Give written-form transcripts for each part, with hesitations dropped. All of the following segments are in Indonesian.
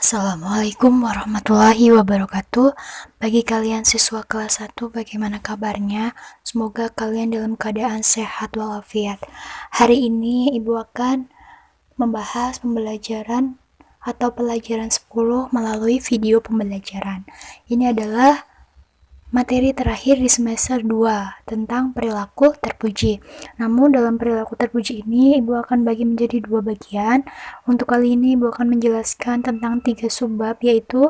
Assalamualaikum warahmatullahi wabarakatuh. Bagi kalian siswa kelas 1, bagaimana kabarnya? Semoga kalian dalam keadaan sehat walafiat. Hari ini Ibu akan membahas pembelajaran atau pelajaran 10 melalui video pembelajaran. Ini adalah materi terakhir di semester 2 tentang perilaku terpuji. Namun dalam perilaku terpuji ini Ibu akan bagi menjadi 2 bagian. Untuk kali ini Ibu akan menjelaskan tentang 3 subbab, yaitu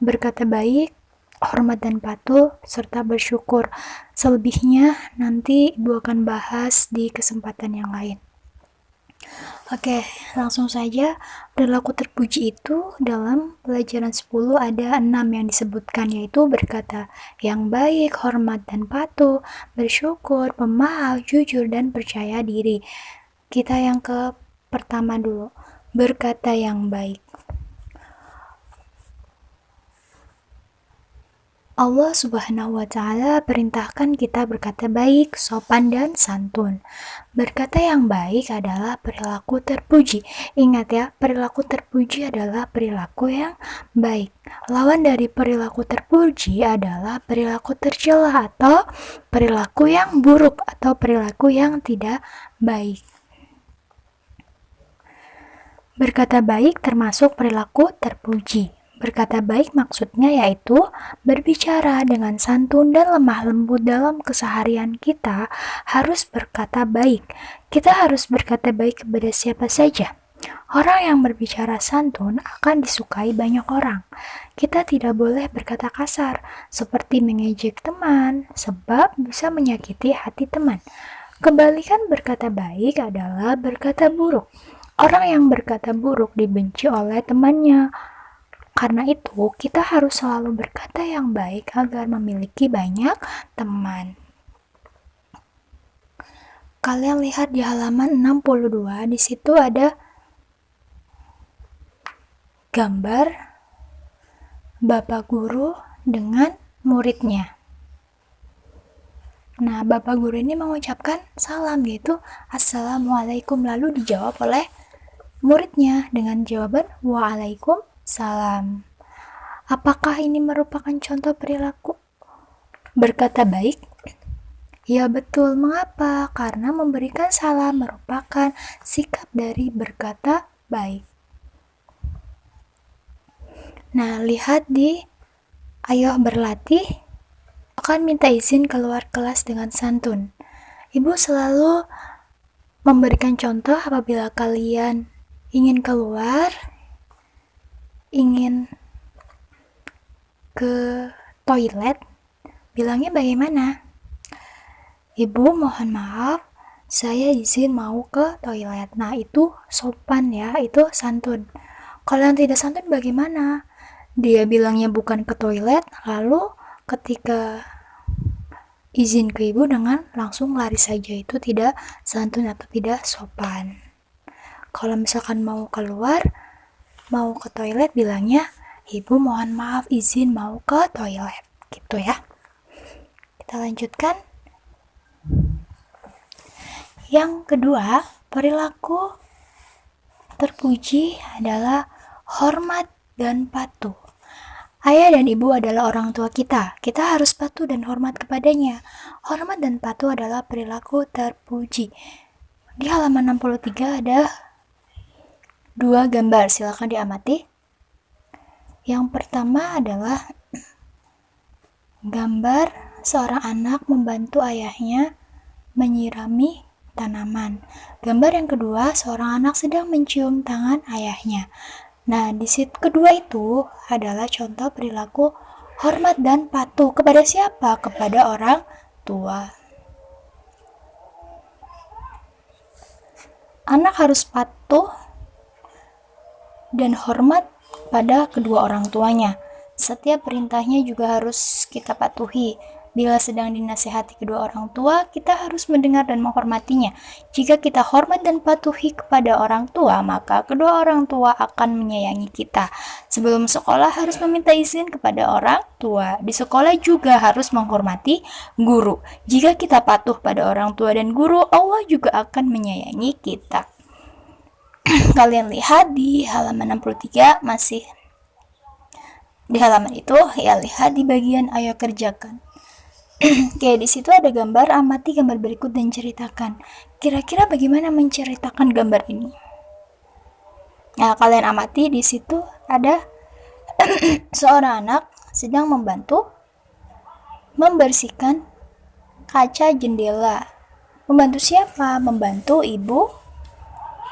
berkata baik, hormat dan patuh, serta bersyukur. Selebihnya nanti Ibu akan bahas di kesempatan yang lain. Oke, langsung saja. Perilaku terpuji itu dalam pelajaran 10 ada 6 yang disebutkan, yaitu berkata yang baik, hormat dan patuh, bersyukur, pemaaf, jujur, dan percaya diri. Kita yang ke pertama dulu, berkata yang baik. Allah Subhanahu wa Ta'ala perintahkan kita berkata baik, sopan, dan santun. Berkata yang baik adalah perilaku terpuji. Ingat ya, perilaku terpuji adalah perilaku yang baik. Lawan dari perilaku terpuji adalah perilaku tercela atau perilaku yang buruk atau perilaku yang tidak baik. Berkata baik termasuk perilaku terpuji. Berkata baik maksudnya yaitu berbicara dengan santun dan lemah lembut dalam keseharian kita harus berkata baik. Kita harus berkata baik kepada siapa saja. Orang yang berbicara santun akan disukai banyak orang. Kita tidak boleh berkata kasar, seperti mengejek teman, sebab bisa menyakiti hati teman. Kebalikan berkata baik adalah berkata buruk. Orang yang berkata buruk dibenci oleh temannya. Karena itu, kita harus selalu berkata yang baik agar memiliki banyak teman. Kalian lihat di halaman 62, di situ ada gambar Bapak guru dengan muridnya. Nah, Bapak guru ini mengucapkan salam, yaitu Assalamualaikum, lalu dijawab oleh muridnya dengan jawaban Waalaikumsalam. Apakah ini merupakan contoh perilaku berkata baik? Ya betul, mengapa? Karena memberikan salam merupakan sikap dari berkata baik. Nah, lihat di Ayo Berlatih, akan minta izin keluar kelas dengan santun. Ibu selalu memberikan contoh apabila kalian ingin keluar, ingin ke toilet, bilangnya bagaimana? Ibu, mohon maaf, saya izin mau ke toilet. Nah, itu sopan ya, itu santun. Kalau yang tidak santun bagaimana? Dia bilangnya bukan ke toilet, lalu ketika izin ke ibu dengan langsung lari saja, itu tidak santun atau tidak sopan. Kalau misalkan mau keluar, mau ke toilet, bilangnya ibu mohon maaf izin mau ke toilet, gitu ya. Kita lanjutkan. Yang kedua, perilaku terpuji adalah hormat dan patuh. Ayah dan ibu adalah orang tua kita. Kita harus patuh dan hormat kepadanya. Hormat dan patuh adalah perilaku terpuji. Di halaman 63 ada 2 gambar, silakan diamati. Yang pertama adalah gambar seorang anak membantu ayahnya menyirami tanaman. Gambar yang kedua, seorang anak sedang mencium tangan ayahnya. Nah, di situ kedua itu adalah contoh perilaku hormat dan patuh kepada siapa? Kepada orang tua. Anak harus patuh dan hormat pada kedua orang tuanya. Setiap perintahnya juga harus kita patuhi. Bila sedang dinasihati kedua orang tua, kita harus mendengar dan menghormatinya. Jika kita hormat dan patuhi kepada orang tua, maka kedua orang tua akan menyayangi kita. Sebelum sekolah harus meminta izin kepada orang tua. Di sekolah juga harus menghormati guru. Jika kita patuh pada orang tua dan guru, Allah juga akan menyayangi kita. Kalian lihat di halaman 63, masih di halaman itu ya, lihat di bagian ayo kerjakan. Oke, di situ ada gambar, amati gambar berikut dan ceritakan. Kira-kira bagaimana menceritakan gambar ini? Nah, kalian amati di situ ada seorang anak sedang membantu membersihkan kaca jendela. Membantu siapa? Membantu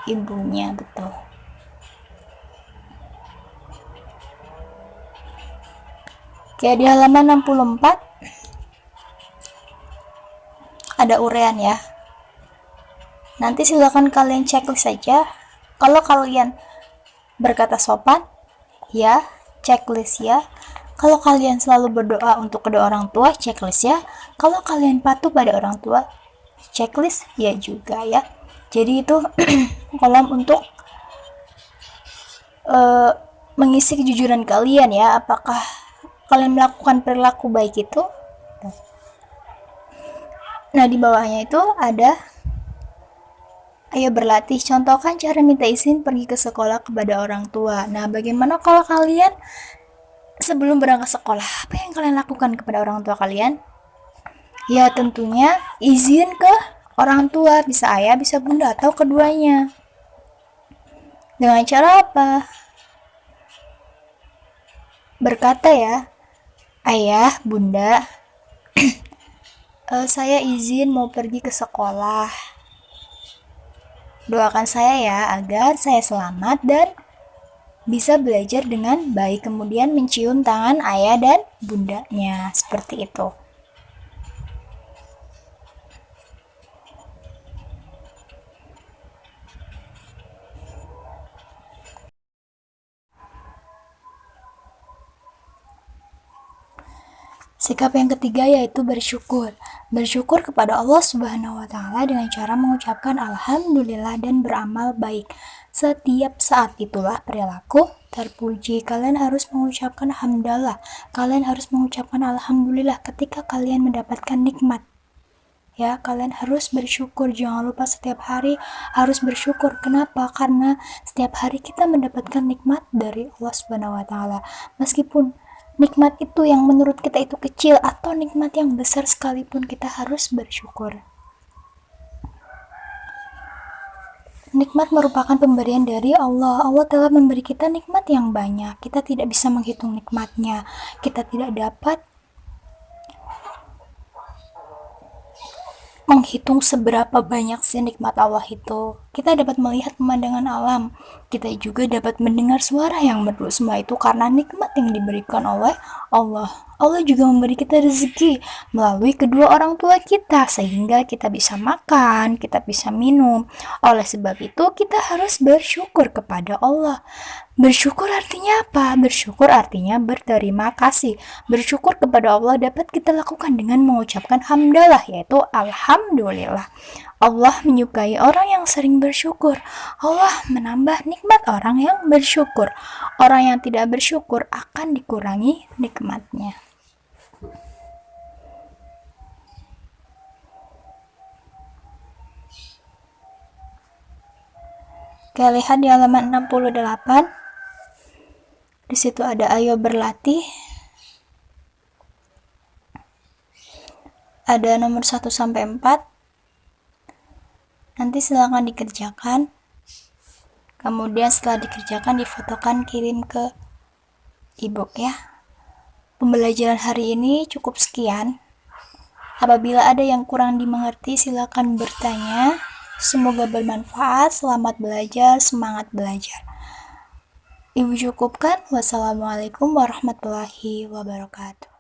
ibunya, betul. Oke, di halaman 64 ada urean ya. Nanti silakan kalian checklist saja. Kalau kalian berkata sopan, ya, checklist ya. Kalau kalian selalu berdoa untuk kedua orang tua, checklist ya. Kalau kalian patuh pada orang tua, checklist ya juga ya. Jadi itu kolom untuk mengisi kejujuran kalian ya. Apakah kalian melakukan perilaku baik itu? Nah, di bawahnya itu ada ayo berlatih, contohkan cara minta izin pergi ke sekolah kepada orang tua. Nah, bagaimana kalau kalian sebelum berangkat sekolah, apa yang kalian lakukan kepada orang tua kalian? Ya, tentunya izin ke orang tua, bisa ayah, bisa bunda, atau keduanya. Dengan cara apa? Berkata ya, ayah, bunda, saya izin mau pergi ke sekolah. Doakan saya ya agar saya selamat dan bisa belajar dengan baik. Kemudian mencium tangan ayah dan bundanya, seperti itu. Sikap yang ketiga yaitu bersyukur. Bersyukur kepada Allah Subhanahu wa Ta'ala dengan cara mengucapkan alhamdulillah dan beramal baik. Setiap saat itulah perilaku terpuji. Kalian harus mengucapkan hamdalah. Kalian harus mengucapkan alhamdulillah ketika kalian mendapatkan nikmat. Ya, kalian harus bersyukur. Jangan lupa setiap hari harus bersyukur. Kenapa? Karena setiap hari kita mendapatkan nikmat dari Allah Subhanahu wa Ta'ala. Meskipun nikmat itu yang menurut kita itu kecil atau nikmat yang besar sekalipun, kita harus bersyukur. Nikmat merupakan pemberian dari Allah. Allah telah memberi kita nikmat yang banyak. Kita tidak bisa menghitung nikmatnya. Kita tidak dapat menghitung seberapa banyak sih nikmat Allah itu. Kita dapat melihat pemandangan alam. Kita juga dapat mendengar suara yang merdu. Semua itu karena nikmat yang diberikan oleh Allah. Allah juga memberi kita rezeki melalui kedua orang tua kita, sehingga kita bisa makan, kita bisa minum. Oleh sebab itu, kita harus bersyukur kepada Allah. Bersyukur artinya apa? Bersyukur artinya berterima kasih. Bersyukur kepada Allah dapat kita lakukan dengan mengucapkan hamdalah, yaitu alhamdulillah. Allah menyukai orang yang sering bersyukur. Allah menambah nikmat orang yang bersyukur. Orang yang tidak bersyukur akan dikurangi nikmatnya. Oke, lihat di halaman 68. Di situ ada ayo berlatih. Ada nomor 1 sampai 4. Nanti silakan dikerjakan. Kemudian setelah dikerjakan difotokan, kirim ke e-book ya. Pembelajaran hari ini cukup sekian. Apabila ada yang kurang dimengerti silakan bertanya. Semoga bermanfaat. Selamat belajar, semangat belajar. Ibu cukupkan. Wassalamualaikum warahmatullahi wabarakatuh.